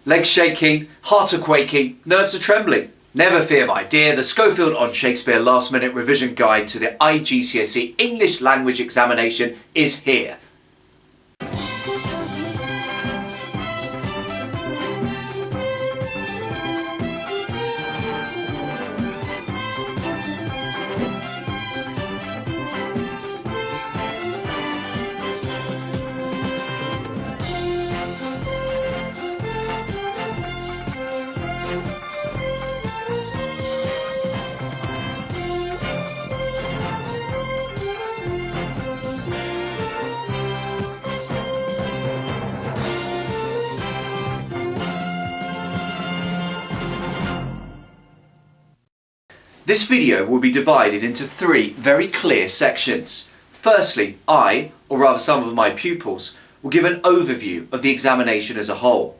Legs shaking, heart a quaking, nerves are trembling. Never fear, my dear, the Schofield on Shakespeare Last Minute Revision Guide to the IGCSE English Language Examination is here. This video will be divided into three very clear sections. Firstly, I, or rather some of my pupils, will give an overview of the examination as a whole.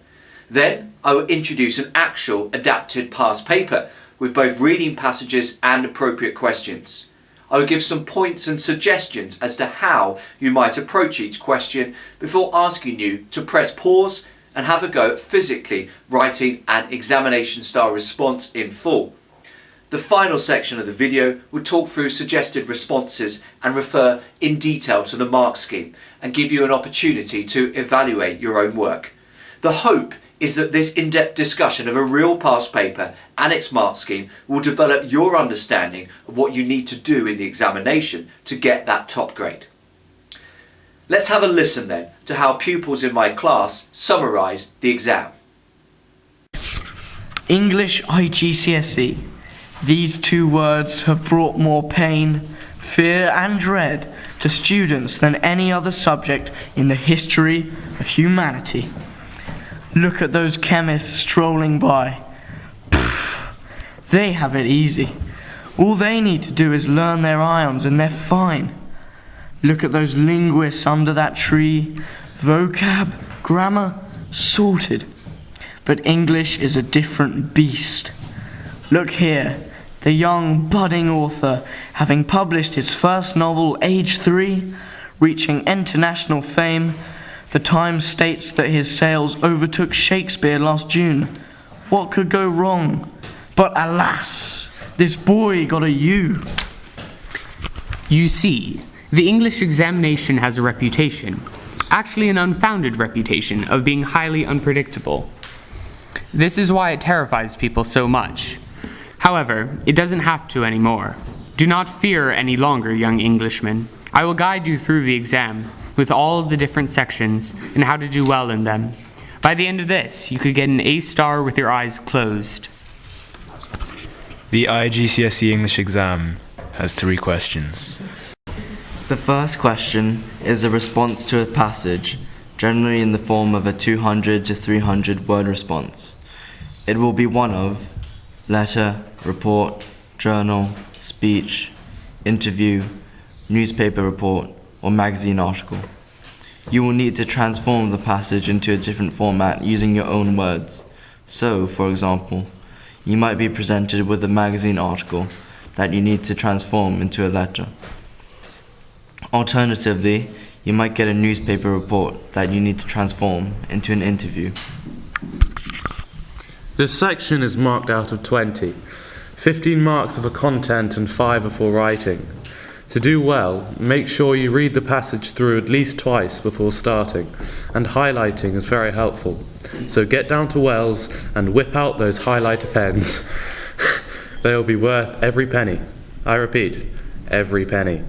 Then I will introduce an actual adapted past paper with both reading passages and appropriate questions. I will give some points and suggestions as to how you might approach each question before asking you to press pause and have a go at physically writing an examination style response in full. The final section of the video will talk through suggested responses and refer in detail to the mark scheme and give you an opportunity to evaluate your own work. The hope is that this in-depth discussion of a real past paper and its mark scheme will develop your understanding of what you need to do in the examination to get that top grade. Let's have a listen then to how pupils in my class summarised the exam. English IGCSE. These two words have brought more pain, fear and dread to students than any other subject in the history of humanity. Look at those chemists strolling by. Pfft, they have it easy. All they need to do is learn their ions and they're fine. Look at those linguists under that tree. Vocab, grammar, sorted. But English is a different beast. Look here, the young budding author, having published his first novel, age 3, reaching international fame. The Times states that his sales overtook Shakespeare last June. What could go wrong? But alas, this boy got a U. You see, the English examination has a reputation, actually an unfounded reputation, of being highly unpredictable. This is why it terrifies people so much. However, it doesn't have to anymore. Do not fear any longer, young Englishmen. I will guide you through the exam, with all the different sections, and how to do well in them. By the end of this, you could get an A star with your eyes closed. The IGCSE English exam has 3 questions. The first question is a response to a passage, generally in the form of a 200 to 300 word response. It will be one of letter, report, journal, speech, interview, newspaper report, or magazine article. You will need to transform the passage into a different format using your own words. So, for example, you might be presented with a magazine article that you need to transform into a letter. Alternatively, you might get a newspaper report that you need to transform into an interview. This section is marked out of 20. 15 marks are for content and 5 are for writing. To do well, make sure you read the passage through at least twice before starting, and highlighting is very helpful. So get down to Wells and whip out those highlighter pens. They'll be worth every penny. I repeat, every penny.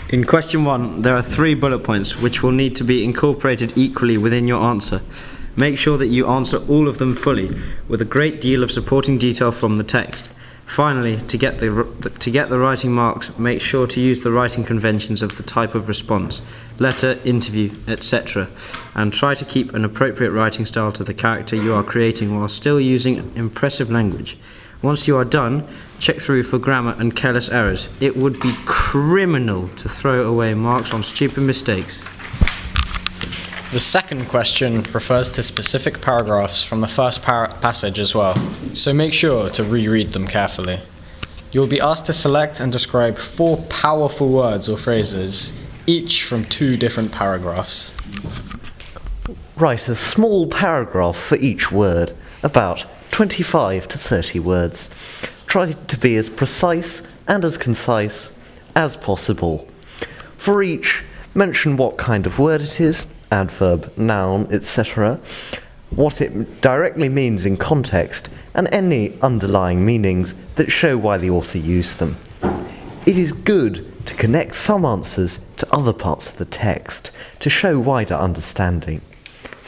In question 1, there are 3 bullet points which will need to be incorporated equally within your answer. Make sure that you answer all of them fully, with a great deal of supporting detail from the text. Finally, to get the writing marks, make sure to use the writing conventions of the type of response, letter, interview, etc., and try to keep an appropriate writing style to the character you are creating while still using impressive language. Once you are done, check through for grammar and careless errors. It would be criminal to throw away marks on stupid mistakes. The second question refers to specific paragraphs from the first passage as well, so make sure to reread them carefully. You will be asked to select and describe 4 powerful words or phrases, each from 2 different paragraphs. Write a small paragraph for each word, about 25 to 30 words. Try to be as precise and as concise as possible. For each, mention what kind of word it is, adverb, noun, etc., what it directly means in context, and any underlying meanings that show why the author used them. It is good to connect some answers to other parts of the text to show wider understanding.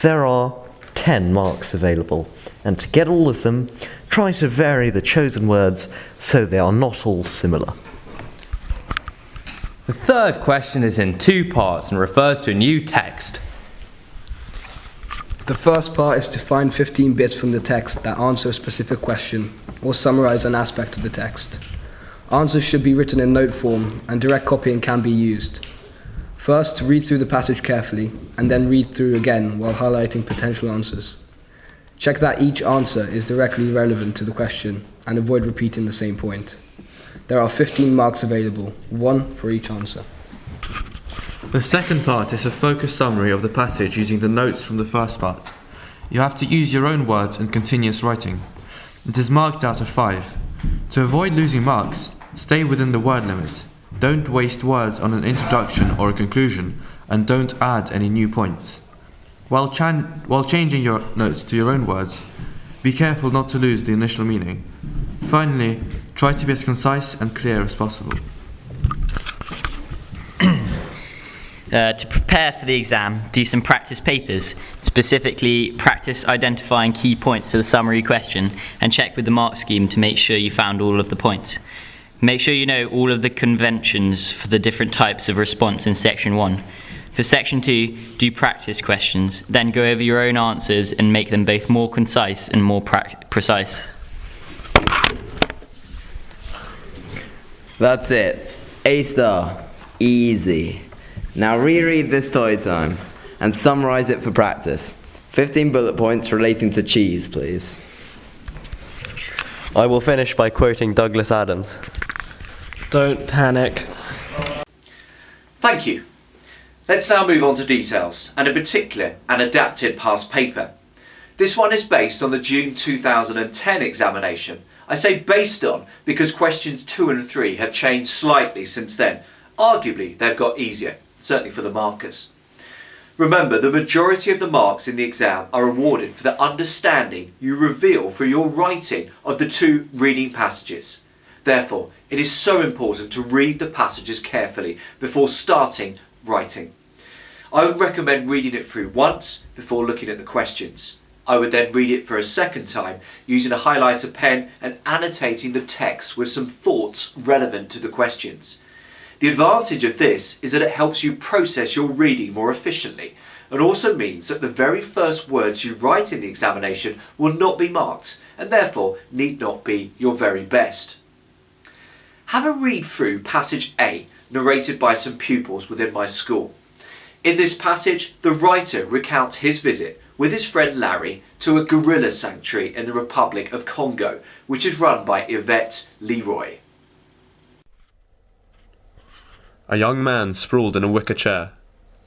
There are 10 marks available, and to get all of them, try to vary the chosen words so they are not all similar. The third question is in two parts and refers to a new text. The first part is to find 15 bits from the text that answer a specific question or summarize an aspect of the text. Answers should be written in note form and direct copying can be used. First, read through the passage carefully and then read through again while highlighting potential answers. Check that each answer is directly relevant to the question and avoid repeating the same point. There are 15 marks available, 1 for each answer. The second part is a focused summary of the passage using the notes from the first part. You have to use your own words and continuous writing. It is marked out of 5. To avoid losing marks, stay within the word limit. Don't waste words on an introduction or a conclusion, and don't add any new points. While changing your notes to your own words, be careful not to lose the initial meaning. Finally, try to be as concise and clear as possible. To prepare for the exam, do some practice papers. Specifically, practice identifying key points for the summary question and check with the mark scheme to make sure you found all of the points. Make sure you know all of the conventions for the different types of response in section 1. For section 2, do practice questions, then go over your own answers and make them both more concise and more precise. That's it. A star. Easy. Now reread this story time and summarize it for practice. 15 bullet points relating to cheese, please. I will finish by quoting Douglas Adams. Don't panic. Thank you. Let's now move on to details, and in particular, an adapted past paper. This one is based on the June 2010 examination. I say based on because questions 2 and 3 have changed slightly since then. Arguably, they've got easier, certainly for the markers. Remember, the majority of the marks in the exam are awarded for the understanding you reveal through your writing of the 2 reading passages. Therefore, it is so important to read the passages carefully before starting writing. I would recommend reading it through once before looking at the questions. I would then read it for a second time using a highlighter pen and annotating the text with some thoughts relevant to the questions. The advantage of this is that it helps you process your reading more efficiently and also means that the very first words you write in the examination will not be marked and therefore need not be your very best. Have a read through passage A, narrated by some pupils within my school. In this passage, the writer recounts his visit with his friend Larry to a gorilla sanctuary in the Republic of Congo, which is run by Yvette Leroy. A young man sprawled in a wicker chair.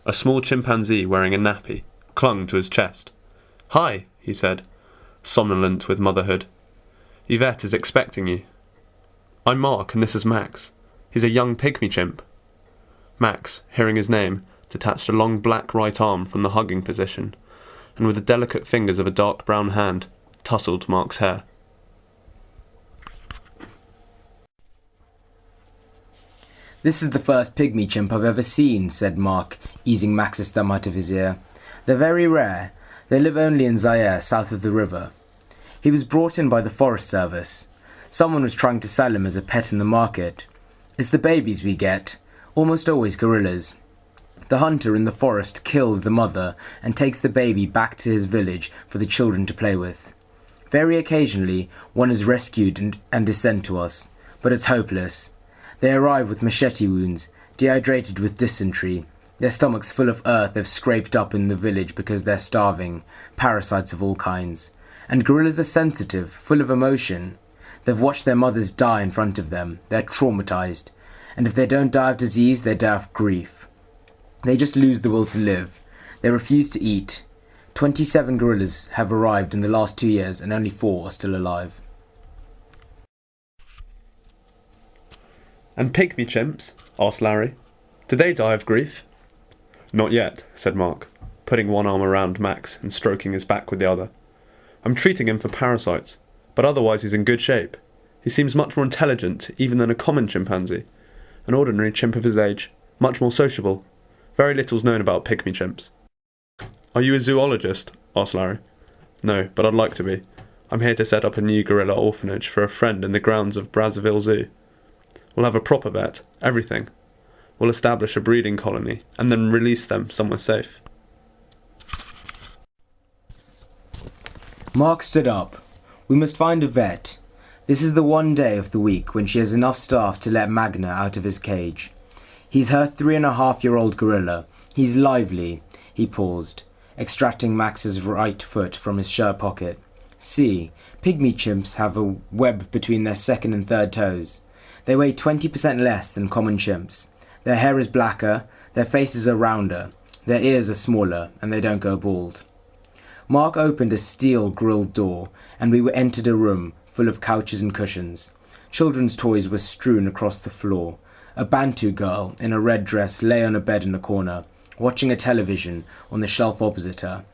A small chimpanzee wearing a nappy clung to his chest. "Hi," he said, somnolent with motherhood. "Yvette is expecting you." "I'm Mark and this is Max. He's a young pygmy chimp." Max, hearing his name, detached a long black right arm from the hugging position, and with the delicate fingers of a dark brown hand, tousled Mark's hair. "This is the first pygmy chimp I've ever seen," said Mark, easing Max's thumb out of his ear. "They're very rare. They live only in Zaire, south of the river. He was brought in by the Forest Service. Someone was trying to sell him as a pet in the market. It's the babies we get, almost always gorillas. The hunter in the forest kills the mother and takes the baby back to his village for the children to play with. Very occasionally, one is rescued and is sent to us, but it's hopeless. They arrive with machete wounds, dehydrated with dysentery, their stomachs full of earth they've scraped up in the village because they're starving, parasites of all kinds. And gorillas are sensitive, full of emotion. They've watched their mothers die in front of them, they're traumatized, and if they don't die of disease, they die of grief. They just lose the will to live. They refuse to eat. 27 gorillas have arrived in the last 2 years and only 4 are still alive. And pygmy chimps? Asked Larry. Do they die of grief? Not yet, said Mark, putting one arm around Max and stroking his back with the other. I'm treating him for parasites, but otherwise he's in good shape. He seems much more intelligent even than a common chimpanzee. An ordinary chimp of his age, much more sociable. Very little's known about pygmy chimps. Are you a zoologist? Asked Larry. No, but I'd like to be. I'm here to set up a new gorilla orphanage for a friend in the grounds of Brazzaville Zoo. We'll have a proper vet, everything. We'll establish a breeding colony, and then release them somewhere safe. Mark stood up. We must find a vet. This is the one day of the week when she has enough staff to let Magna out of his cage. He's her 3.5-year-old gorilla. He's lively. He paused, extracting Max's right foot from his shirt pocket. See, pygmy chimps have a web between their second and third toes. They weigh 20% less than common chimps. Their hair is blacker, their faces are rounder, their ears are smaller, and they don't go bald. Mark opened a steel grilled door, and we entered a room full of couches and cushions. Children's toys were strewn across the floor. A Bantu girl in a red dress lay on a bed in a corner, watching a television on the shelf opposite her.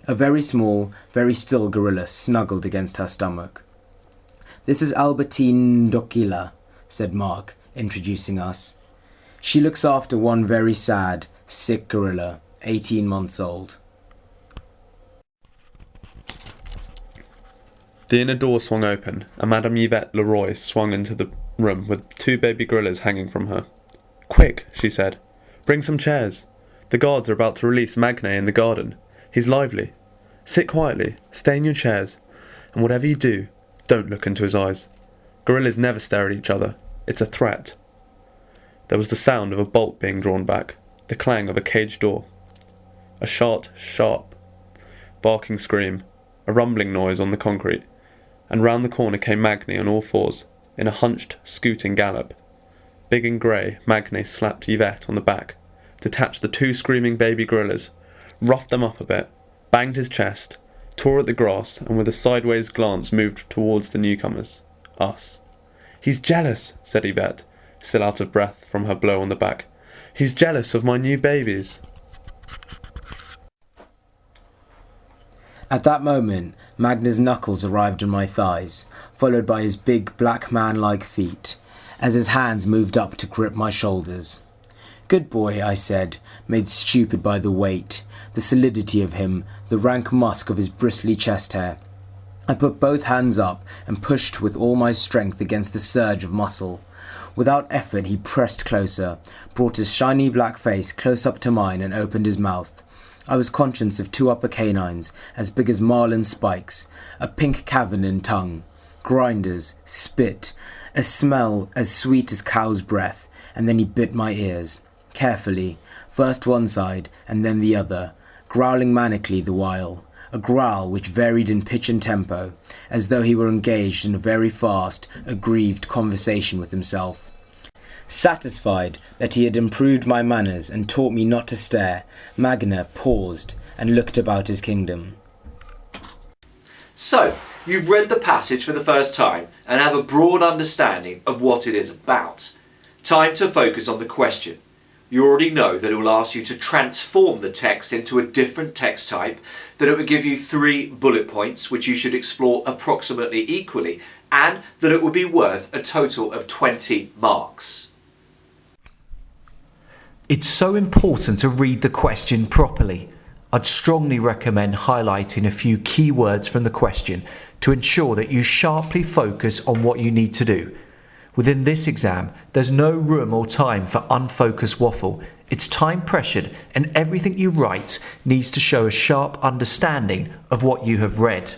A very small, very still gorilla snuggled against her stomach. This is Albertine Dokila, said Mark, introducing us. She looks after one very sad, sick gorilla, 18 months old. The inner door swung open, and Madame Yvette Leroy swung into the room with 2 baby gorillas hanging from her. Quick, she said. Bring some chairs. The guards are about to release Magne in the garden. He's lively. Sit quietly, stay in your chairs, and whatever you do, don't look into his eyes. Gorillas never stare at each other. It's a threat. There was the sound of a bolt being drawn back, the clang of a cage door. A sharp, barking scream, a rumbling noise on the concrete, and round the corner came Magne on all fours, in a hunched, scooting gallop. Big and grey, Magne slapped Yvette on the back, detached the 2 screaming baby gorillas, roughed them up a bit, banged his chest, tore at the grass, and with a sideways glance moved towards the newcomers, us. He's jealous, said Yvette, still out of breath from her blow on the back. He's jealous of my new babies. At that moment, Magna's knuckles arrived on my thighs, followed by his big black man-like feet, as his hands moved up to grip my shoulders. Good boy, I said, made stupid by the weight, the solidity of him, the rank musk of his bristly chest hair. I put both hands up and pushed with all my strength against the surge of muscle. Without effort he pressed closer, brought his shiny black face close up to mine and opened his mouth. I was conscious of 2 upper canines, as big as marlin spikes, a pink cavern and tongue, grinders, spit, a smell as sweet as cow's breath, and then he bit my ears, carefully, first one side and then the other, growling manically the while, a growl which varied in pitch and tempo, as though he were engaged in a very fast, aggrieved conversation with himself. Satisfied that he had improved my manners and taught me not to stare, Magna paused and looked about his kingdom. So, you've read the passage for the first time and have a broad understanding of what it is about. Time to focus on the question. You already know that it will ask you to transform the text into a different text type, that it will give you 3 bullet points which you should explore approximately equally, and that it will be worth a total of 20 marks. It's so important to read the question properly. I'd strongly recommend highlighting a few key words from the question to ensure that you sharply focus on what you need to do. Within this exam, there's no room or time for unfocused waffle. It's time pressured, and everything you write needs to show a sharp understanding of what you have read.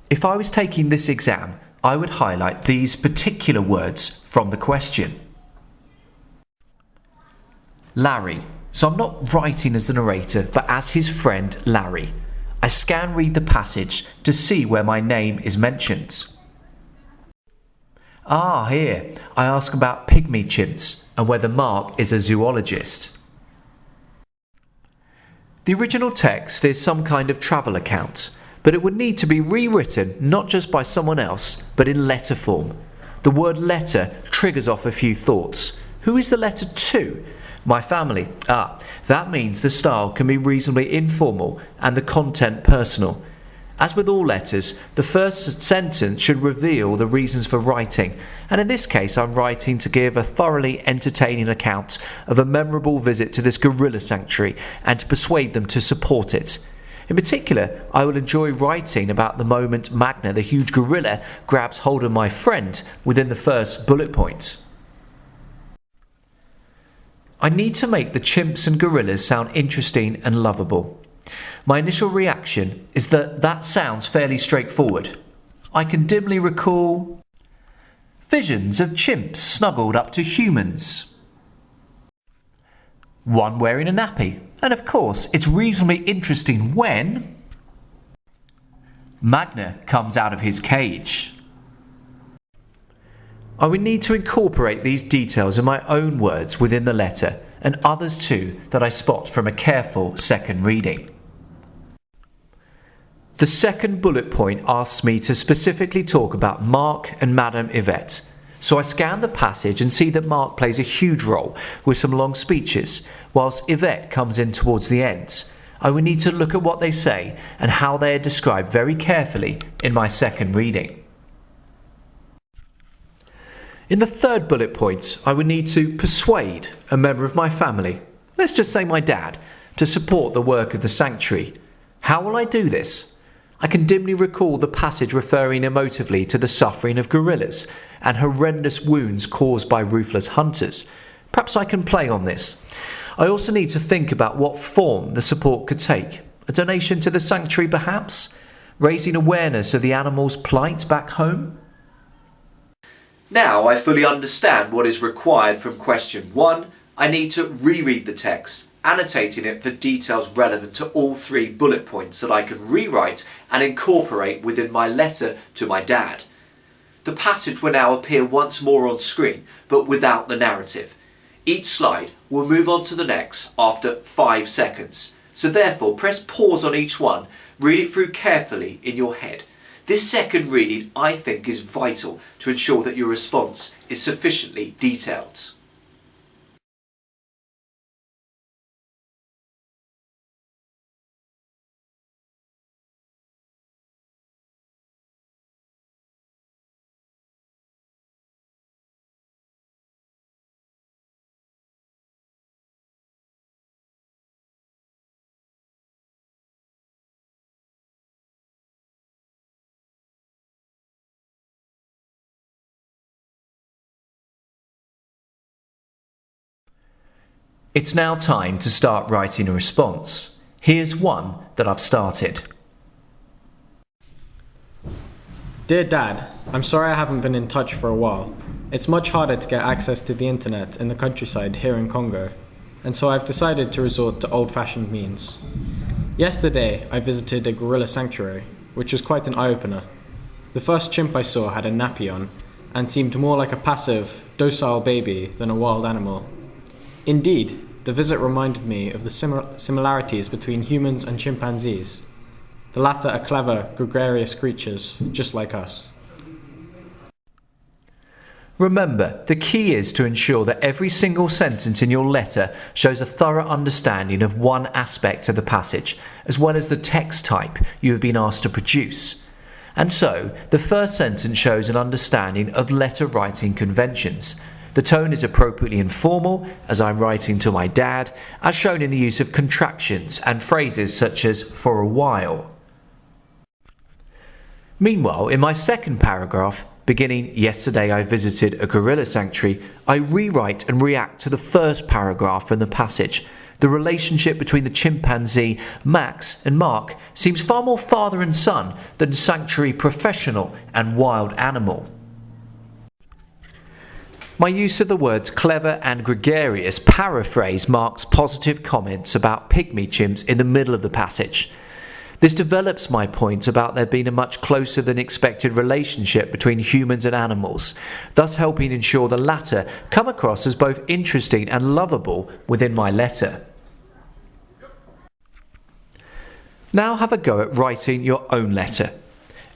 If I was taking this exam, I would highlight these particular words from the question. Larry. So I'm not writing as the narrator, but as his friend Larry. I scan read the passage to see where my name is mentioned. Here, I ask about pygmy chimps and whether Mark is a zoologist. The original text is some kind of travel account, but it would need to be rewritten not just by someone else, but in letter form. The word letter triggers off a few thoughts. Who is the letter to? My family. That means the style can be reasonably informal and the content personal. As with all letters, the first sentence should reveal the reasons for writing, and in this case I'm writing to give a thoroughly entertaining account of a memorable visit to this gorilla sanctuary and to persuade them to support it. In particular, I will enjoy writing about the moment Magna, the huge gorilla, grabs hold of my friend within the first bullet point. I need to make the chimps and gorillas sound interesting and lovable. My initial reaction is that sounds fairly straightforward. I can dimly recall visions of chimps snuggled up to humans. One wearing a nappy, and of course it's reasonably interesting when Magna comes out of his cage. I would need to incorporate these details in my own words within the letter, and others too that I spot from a careful second reading. The second bullet point asks me to specifically talk about Mark and Madame Yvette. So I scan the passage and see that Mark plays a huge role with some long speeches, whilst Yvette comes in towards the end. I will need to look at what they say and how they are described very carefully in my second reading. In the third bullet point, I would need to persuade a member of my family, let's just say my dad, to support the work of the sanctuary. How will I do this? I can dimly recall the passage referring emotively to the suffering of gorillas and horrendous wounds caused by ruthless hunters. Perhaps I can play on this. I also need to think about what form the support could take. A donation to the sanctuary perhaps? Raising awareness of the animals' plight back home? Now I fully understand what is required from question 1. I need to reread the text, annotating it for details relevant to all 3 bullet points that I can rewrite and incorporate within my letter to my dad. The passage will now appear once more on screen, but without the narrative. Each slide will move on to the next after 5 seconds. So therefore, press pause on each one, read it through carefully in your head. This second reading, I think, is vital to ensure that your response is sufficiently detailed. It's now time to start writing a response. Here's one that I've started. Dear Dad, I'm sorry I haven't been in touch for a while. It's much harder to get access to the internet in the countryside here in Congo, and so I've decided to resort to old-fashioned means. Yesterday, I visited a gorilla sanctuary, which was quite an eye-opener. The first chimp I saw had a nappy on, and seemed more like a passive, docile baby than a wild animal. Indeed, the visit reminded me of the similarities between humans and chimpanzees. The latter are clever, gregarious creatures, just like us. Remember, the key is to ensure that every single sentence in your letter shows a thorough understanding of one aspect of the passage, as well as the text type you have been asked to produce. And so, the first sentence shows an understanding of letter writing conventions. The tone is appropriately informal, as I'm writing to my dad, as shown in the use of contractions and phrases such as for a while. Meanwhile, in my second paragraph, beginning yesterday I visited a gorilla sanctuary, I rewrite and react to the first paragraph from the passage. The relationship between the chimpanzee, Max, and Mark seems far more father and son than sanctuary professional and wild animal. My use of the words clever and gregarious paraphrase Mark's positive comments about pygmy chimps in the middle of the passage. This develops my point about there being a much closer than expected relationship between humans and animals, thus helping ensure the latter come across as both interesting and lovable within my letter. Now have a go at writing your own letter.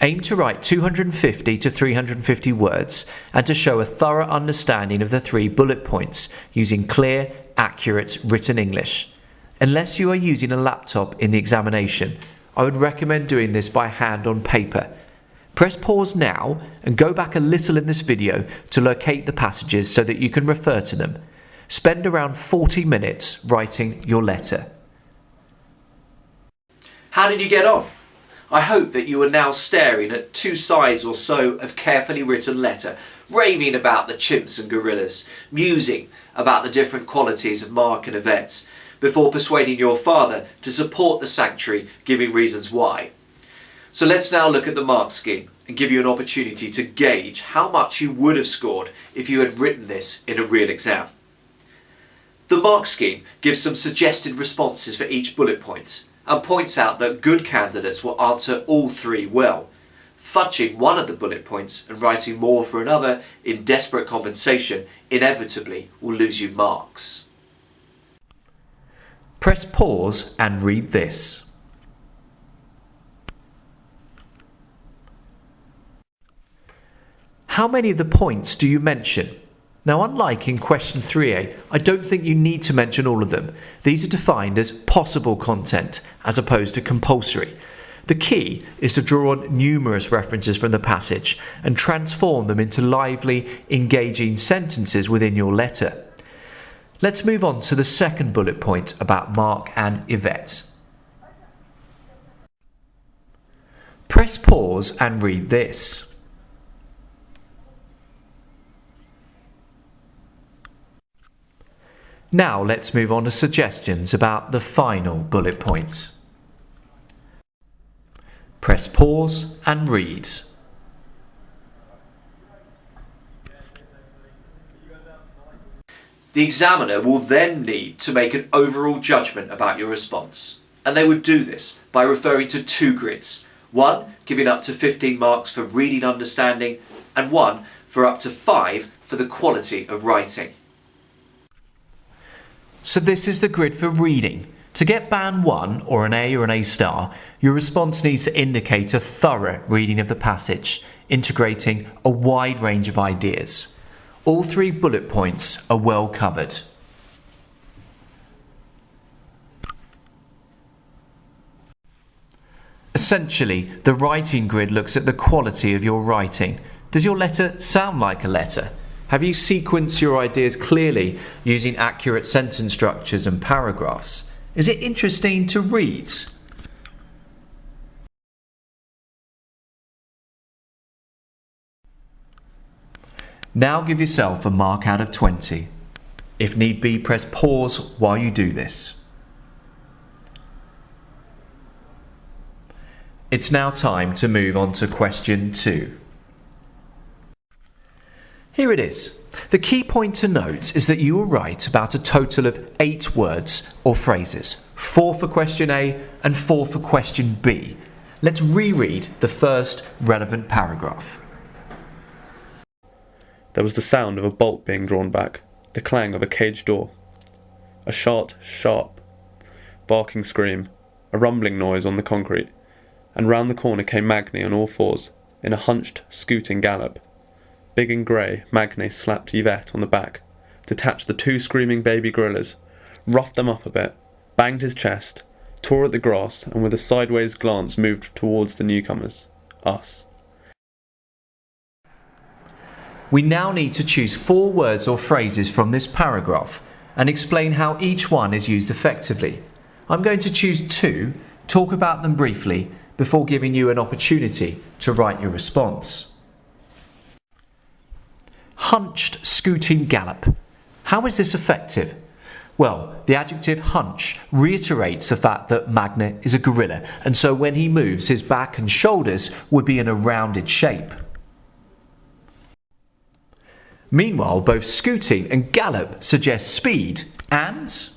Aim to write 250 to 350 words and to show a thorough understanding of the 3 bullet points using clear, accurate written English. Unless you are using a laptop in the examination, I would recommend doing this by hand on paper. Press pause now and go back a little in this video to locate the passages so that you can refer to them. Spend around 40 minutes writing your letter. How did you get on? I hope that you are now staring at 2 sides or so of carefully written letter, raving about the chimps and gorillas, musing about the different qualities of Mark and Yvette, before persuading your father to support the sanctuary, giving reasons why. So let's now look at the mark scheme and give you an opportunity to gauge how much you would have scored if you had written this in a real exam. The mark scheme gives some suggested responses for each bullet point and points out that good candidates will answer all 3 well. Fudging one of the bullet points and writing more for another in desperate compensation inevitably will lose you marks. Press pause and read this. How many of the points do you mention? Now, unlike in question 3A, I don't think you need to mention all of them. These are defined as possible content as opposed to compulsory. The key is to draw on numerous references from the passage and transform them into lively, engaging sentences within your letter. Let's move on to the second bullet point about Mark and Yvette. Press pause and read this. Now let's move on to suggestions about the final bullet points. Press pause and read. The examiner will then need to make an overall judgment about your response, and they would do this by referring to 2 grids, one giving up to 15 marks for reading understanding and one for up to 5 for the quality of writing. So this is the grid for reading. To get band 1 or an A or an A star, your response needs to indicate a thorough reading of the passage, integrating a wide range of ideas. All 3 bullet points are well covered. Essentially, the writing grid looks at the quality of your writing. Does your letter sound like a letter? Have you sequenced your ideas clearly using accurate sentence structures and paragraphs? Is it interesting to read? Now give yourself a mark out of 20. If need be, press pause while you do this. It's now time to move on to question 2. Here it is. The key point to note is that you will write about a total of 8 words or phrases, 4 for question A and 4 for question B. Let's reread the first relevant paragraph. There was the sound of a bolt being drawn back, the clang of a cage door, a short, sharp, barking scream, a rumbling noise on the concrete, and round the corner came Magni on all 4s, in a hunched, scooting gallop. Big and grey, Magni slapped Yvette on the back, detached the 2 screaming baby gorillas, roughed them up a bit, banged his chest, tore at the grass, and with a sideways glance moved towards the newcomers, us. We now need to choose 4 words or phrases from this paragraph and explain how each one is used effectively. I'm going to choose 2, talk about them briefly, before giving you an opportunity to write your response. Hunched, scooting gallop. How is this effective? Well, the adjective hunch reiterates the fact that Magna is a gorilla, and so when he moves, his back and shoulders would be in a rounded shape. Meanwhile, both scooting and gallop suggest speed and...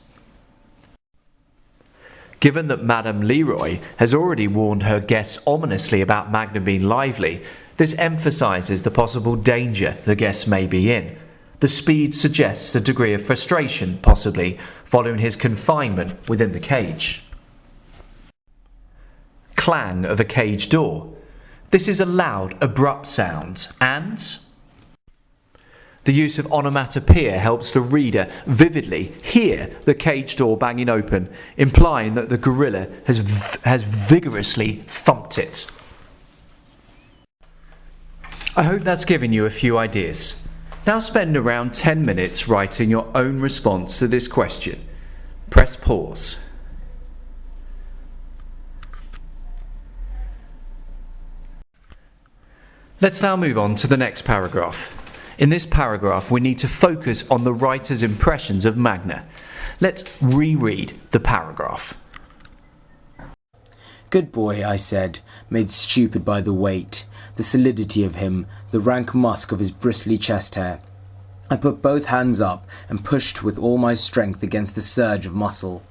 Given that Madame Leroy has already warned her guests ominously about Magna being lively, this emphasises the possible danger the guests may be in. The speed suggests a degree of frustration, possibly, following his confinement within the cage. clang of a cage door. This is a loud, abrupt sound, and the use of onomatopoeia helps the reader vividly hear the cage door banging open, implying that the gorilla has vigorously thumped it. I hope that's given you a few ideas. Now spend around 10 minutes writing your own response to this question. Press pause. Let's now move on to the next paragraph. In this paragraph, we need to focus on the writer's impressions of Magna. Let's reread the paragraph. Good boy, I said, made stupid by the weight, the solidity of him, the rank musk of his bristly chest hair. I put both hands up and pushed with all my strength against the surge of muscle.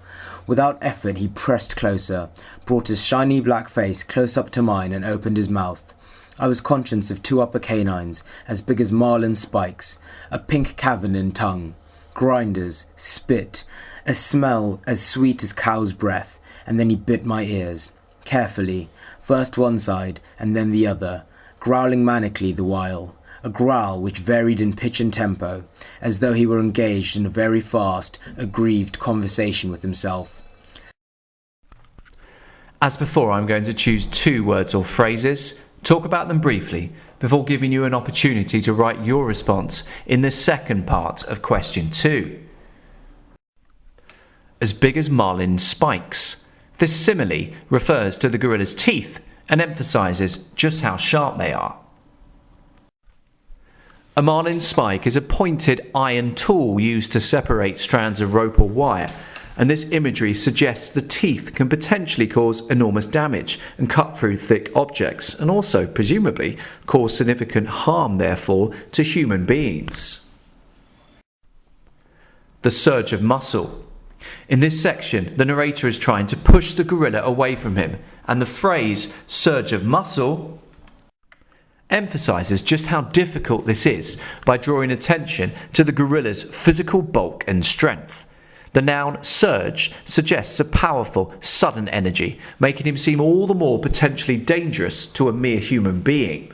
Without effort, he pressed closer, brought his shiny black face close up to mine and opened his mouth. I was conscious of two upper canines, as big as marlin spikes, a pink cavern in tongue, grinders, spit, a smell as sweet as cow's breath, and then he bit my ears, carefully, first one side and then the other, growling manically the while, a growl which varied in pitch and tempo, as though he were engaged in a very fast, aggrieved conversation with himself. As before, I'm going to choose 2 words or phrases, talk about them briefly, before giving you an opportunity to write your response in the second part of question 2. As big as marlin spikes. This simile refers to the gorilla's teeth and emphasises just how sharp they are. A marlin spike is a pointed iron tool used to separate strands of rope or wire, and this imagery suggests the teeth can potentially cause enormous damage and cut through thick objects, and also, presumably, cause significant harm, therefore, to human beings. The surge of muscle. In this section, the narrator is trying to push the gorilla away from him, and the phrase surge of muscle emphasises just how difficult this is by drawing attention to the gorilla's physical bulk and strength. The noun surge suggests a powerful, sudden energy, making him seem all the more potentially dangerous to a mere human being.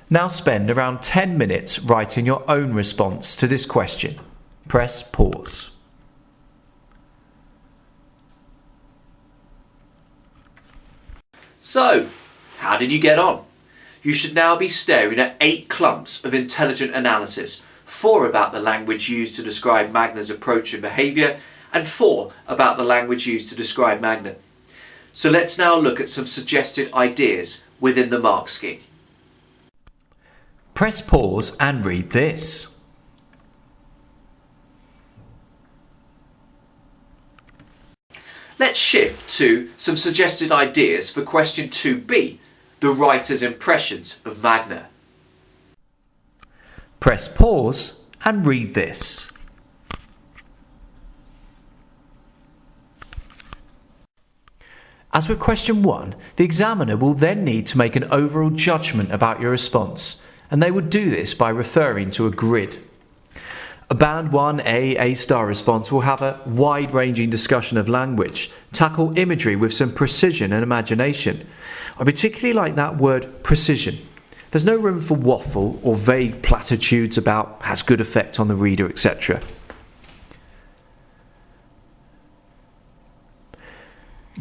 Now spend around 10 minutes writing your own response to this question. Press pause. So, how did you get on? You should now be staring at 8 clumps of intelligent analysis, 4 about the language used to describe Magna's approach and behaviour, and 4 about the language used to describe Magna. So let's now look at some suggested ideas within the mark scheme. Press pause and read this. Let's shift to some suggested ideas for question 2b, the writer's impressions of Magna. Press pause and read this. As with question 1, the examiner will then need to make an overall judgment about your response, and they would do this by referring to a grid. A Band 1A A-star response will have a wide-ranging discussion of language, tackle imagery with some precision and imagination. I particularly like that word precision. There's no room for waffle or vague platitudes about has good effect on the reader, etc.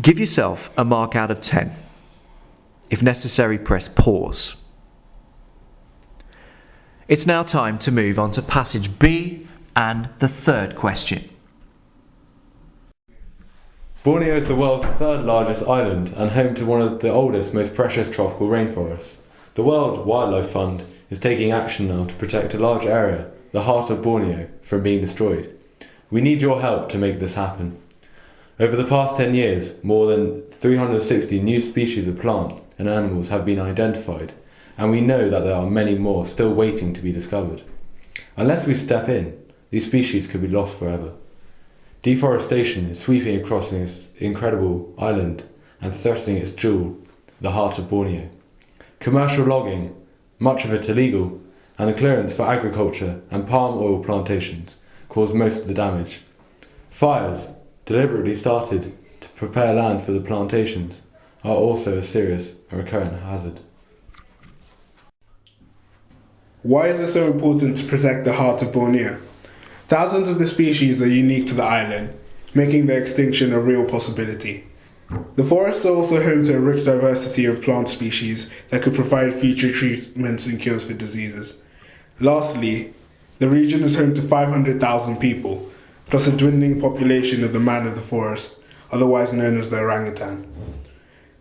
Give yourself a mark out of 10. If necessary, press pause. It's now time to move on to passage B and the third question. Borneo is the world's 3rd largest island and home to one of the oldest, most precious tropical rainforests. The World Wildlife Fund is taking action now to protect a large area, the heart of Borneo, from being destroyed. We need your help to make this happen. Over the past 10 years, more than 360 new species of plant and animals have been identified, and we know that there are many more still waiting to be discovered. Unless we step in, these species could be lost forever. Deforestation is sweeping across this incredible island and threatening its jewel, the heart of Borneo. Commercial logging, much of it illegal, and the clearance for agriculture and palm oil plantations cause most of the damage. Fires, deliberately started to prepare land for the plantations are also a serious and recurrent hazard. Why is it so important to protect the heart of Borneo? Thousands of the species are unique to the island, making their extinction a real possibility. The forests are also home to a rich diversity of plant species that could provide future treatments and cures for diseases. Lastly, the region is home to 500,000 people, plus a dwindling population of the man of the forest, otherwise known as the orangutan.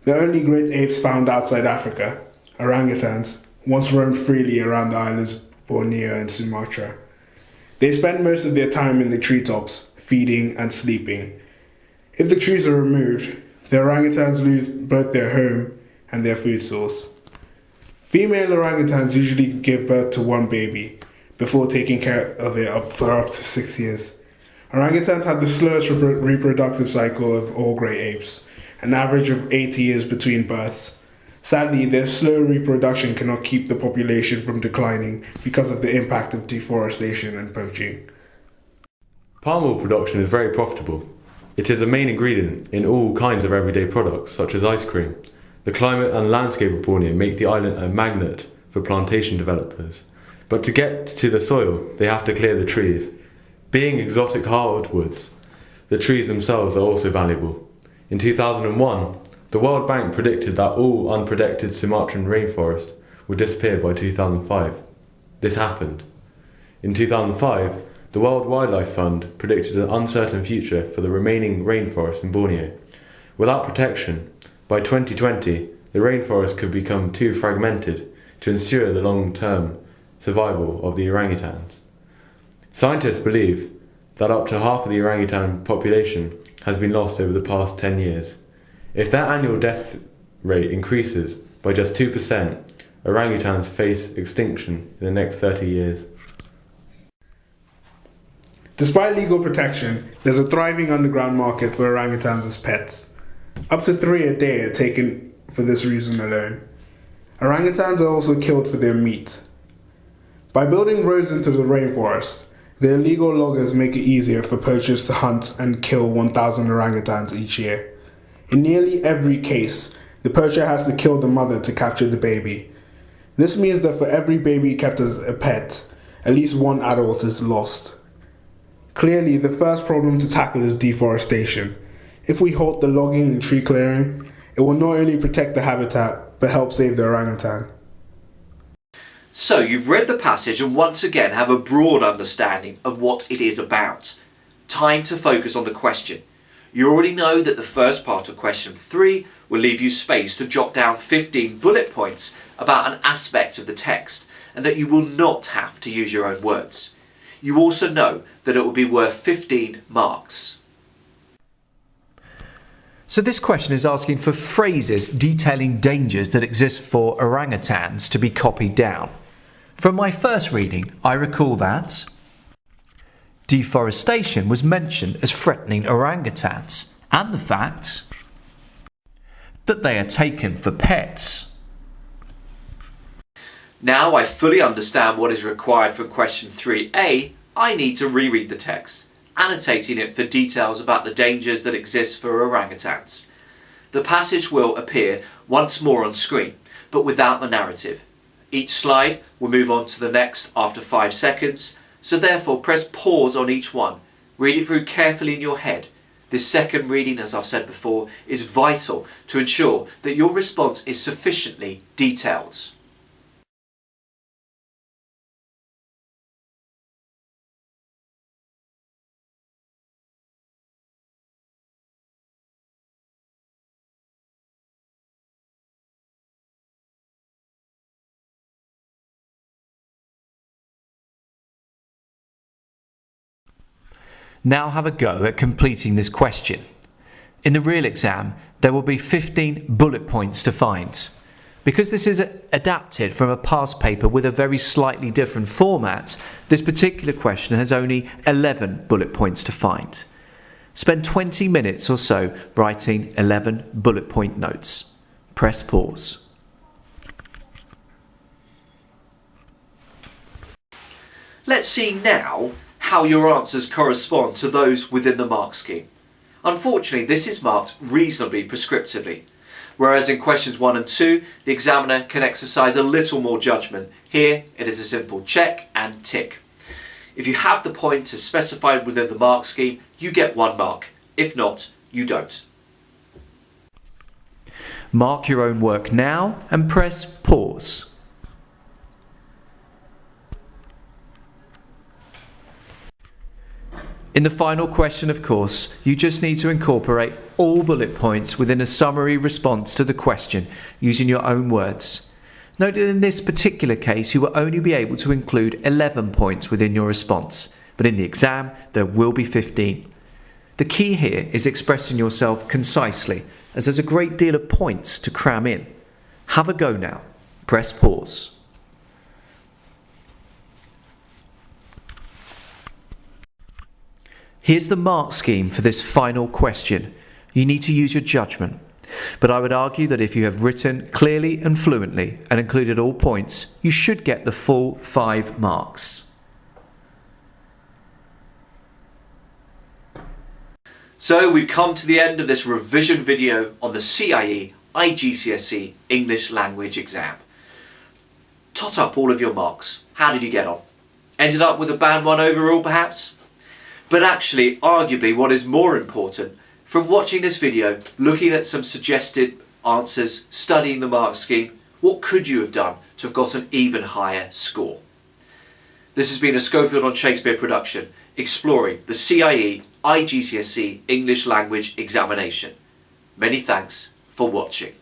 The only great apes found outside Africa, orangutans, once roamed freely around the islands of Borneo and Sumatra. They spend most of their time in the treetops, feeding and sleeping. If the trees are removed, the orangutans lose both their home and their food source. Female orangutans usually give birth to one baby before taking care of it for up to 6 years. Orangutans have the slowest reproductive cycle of all great apes, an average of 80 years between births. Sadly, their slow reproduction cannot keep the population from declining because of the impact of deforestation and poaching. Palm oil production is very profitable. It is a main ingredient in all kinds of everyday products, such as ice cream. The climate and landscape of Borneo make the island a magnet for plantation developers. But to get to the soil, they have to clear the trees. Being exotic hardwoods, the trees themselves are also valuable. In 2001, the World Bank predicted that all unprotected Sumatran rainforest would disappear by 2005. This happened. In 2005, the World Wildlife Fund predicted an uncertain future for the remaining rainforest in Borneo. Without protection, by 2020, the rainforest could become too fragmented to ensure the long-term survival of the orangutans. Scientists believe that up to half of the orangutan population has been lost over the past 10 years. If their annual death rate increases by just 2%, orangutans face extinction in the next 30 years. Despite legal protection, there's a thriving underground market for orangutans as pets. Up to 3 a day are taken for this reason alone. Orangutans are also killed for their meat. By building roads into the rainforest, the illegal loggers make it easier for poachers to hunt and kill 1,000 orangutans each year. In nearly every case, the poacher has to kill the mother to capture the baby. This means that for every baby kept as a pet, at least one adult is lost. Clearly, the first problem to tackle is deforestation. If we halt the logging and tree clearing, it will not only protect the habitat, but help save the orangutan. So you've read the passage and once again have a broad understanding of what it is about. Time to focus on the question. You already know that the first part of question 3 will leave you space to jot down 15 bullet points about an aspect of the text, and that you will not have to use your own words. You also know that it will be worth 15 marks. So this question is asking for phrases detailing dangers that exist for orangutans to be copied down. From my first reading, I recall that deforestation was mentioned as threatening orangutans, and the fact that they are taken for pets. Now I fully understand what is required for question 3a, I need to reread the text, annotating it for details about the dangers that exist for orangutans. The passage will appear once more on screen, but without the narrative. Each slide will move on to the next after 5 seconds, so therefore press pause on each one. Read it through carefully in your head. This second reading, as I've said before, is vital to ensure that your response is sufficiently detailed. Now have a go at completing this question. In the real exam, there will be 15 bullet points to find. Because this is adapted from a past paper with a very slightly different format, this particular question has only 11 bullet points to find. Spend 20 minutes or so writing 11 bullet point notes. Press pause. Let's see now how your answers correspond to those within the mark scheme. Unfortunately, this is marked reasonably prescriptively, whereas in questions 1 and 2, the examiner can exercise a little more judgment. Here, it is a simple check and tick. If you have the pointers specified within the mark scheme, you get 1 mark. If not, you don't. Mark your own work now and press pause. In the final question, of course, you just need to incorporate all bullet points within a summary response to the question using your own words. Note that in this particular case, you will only be able to include 11 points within your response, but in the exam, there will be 15. The key here is expressing yourself concisely, as there's a great deal of points to cram in. Have a go now. Press pause. Here's the mark scheme for this final question. You need to use your judgment. But I would argue that if you have written clearly and fluently and included all points, you should get the full 5 marks. So we've come to the end of this revision video on the CIE IGCSE English Language Exam. Tot up all of your marks. How did you get on? Ended up with a band 1 overall perhaps? But actually, arguably what is more important, from watching this video, looking at some suggested answers, studying the mark scheme, what could you have done to have got an even higher score? This has been a Schofield on Shakespeare production, exploring the CIE IGCSE English Language Examination. Many thanks for watching.